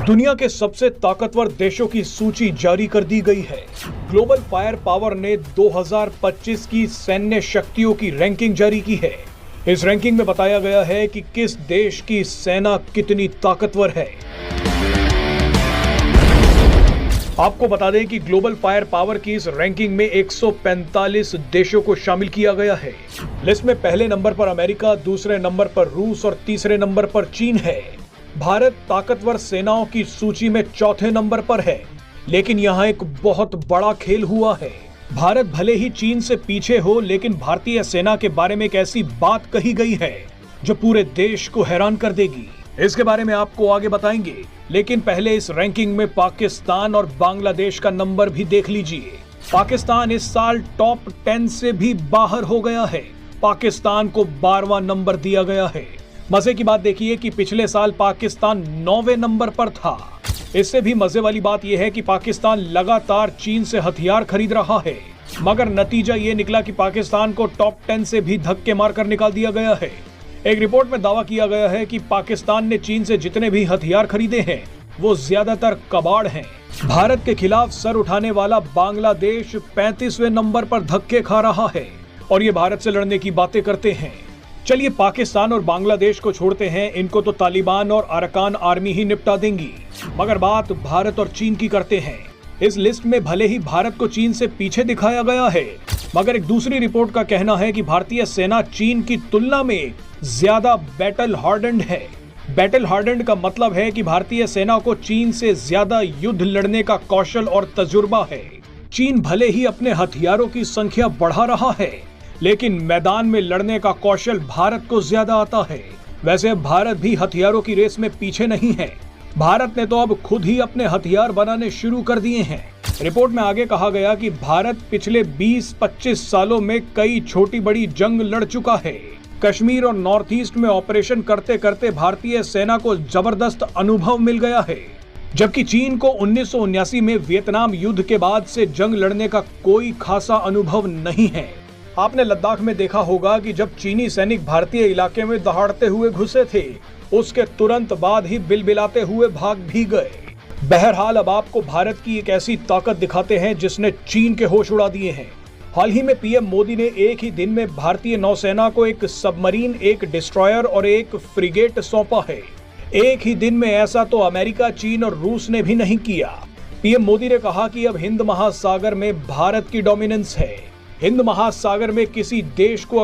दुनिया के सबसे ताकतवर देशों की सूची जारी कर दी गई है। ग्लोबल फायर पावर ने 2025 की सैन्य शक्तियों की रैंकिंग जारी की है। इस रैंकिंग में बताया गया है कि किस देश की सेना कितनी ताकतवर है। आपको बता दें कि ग्लोबल फायर पावर की इस रैंकिंग में 145 देशों को शामिल किया गया है। लिस्ट में पहले नंबर पर अमेरिका, दूसरे नंबर पर रूस और तीसरे नंबर पर चीन है। भारत ताकतवर सेनाओं की सूची में चौथे नंबर पर है, लेकिन यहाँ एक बहुत बड़ा खेल हुआ है। भारत भले ही चीन से पीछे हो, लेकिन भारतीय सेना के बारे में एक ऐसी बात कही गई है जो पूरे देश को हैरान कर देगी। इसके बारे में आपको आगे बताएंगे, लेकिन पहले इस रैंकिंग में पाकिस्तान और बांग्लादेश का नंबर भी देख लीजिए। पाकिस्तान इस साल टॉप 10 से भी बाहर हो गया है। पाकिस्तान को 12वां नंबर दिया गया है। मजे की बात देखिए कि पिछले साल पाकिस्तान 9वें नंबर पर था। इससे भी मजे वाली बात यह है कि पाकिस्तान लगातार चीन से हथियार खरीद रहा है, मगर नतीजा ये निकला कि पाकिस्तान को टॉप 10 से भी धक्के मारकर निकाल दिया गया है। एक रिपोर्ट में दावा किया गया है कि पाकिस्तान ने चीन से जितने भी हथियार खरीदे हैं वो ज्यादातर कबाड़ हैं। भारत के खिलाफ सर उठाने वाला बांग्लादेश 35वें नंबर पर धक्के खा रहा है और ये भारत से लड़ने की बातें करते हैं। चलिए पाकिस्तान और बांग्लादेश को छोड़ते हैं, इनको तो तालिबान और अरकान आर्मी ही निपटा देंगी, मगर बात भारत और चीन की करते हैं। इस लिस्ट में भले ही भारत को चीन से पीछे दिखाया गया है, मगर एक दूसरी रिपोर्ट का कहना है कि भारतीय सेना चीन की तुलना में ज्यादा बैटल हार्डन्ड है। बैटल हार्डन्ड का मतलब है कि भारतीय सेना को चीन से ज्यादा युद्ध लड़ने का कौशल और तजुर्बा है। चीन भले ही अपने हथियारों की संख्या बढ़ा रहा है, लेकिन मैदान में लड़ने का कौशल भारत को ज्यादा आता है। वैसे भारत भी हथियारों की रेस में पीछे नहीं है। भारत ने तो अब खुद ही अपने हथियार बनाने शुरू कर दिए हैं। रिपोर्ट में आगे कहा गया कि भारत पिछले 20-25 सालों में कई छोटी बड़ी जंग लड़ चुका है। कश्मीर और नॉर्थ ईस्ट में ऑपरेशन करते करते भारतीय सेना को जबरदस्त अनुभव मिल गया है, जबकि चीन को 1979 में वियतनाम युद्ध के बाद से जंग लड़ने का कोई खासा अनुभव नहीं है। आपने लद्दाख में देखा होगा कि जब चीनी सैनिक भारतीय इलाके में दहाड़ते हुए घुसे थे, उसके तुरंत बाद ही बिलबिलाते हुए भाग भी गए। बहरहाल अब आपको भारत की एक ऐसी ताकत दिखाते हैं जिसने चीन के होश उड़ा दिए हैं। हाल ही में पीएम मोदी ने एक ही दिन में भारतीय नौसेना को एक सबमरीन, एक डिस्ट्रॉयर और एक फ्रिगेट सौंपा है। एक ही दिन में ऐसा तो अमेरिका, चीन और रूस ने भी नहीं किया। पीएम मोदी ने कहा कि अब हिंद महासागर में भारत की डोमिनेंस है। हिंद महासागर में किसी देश को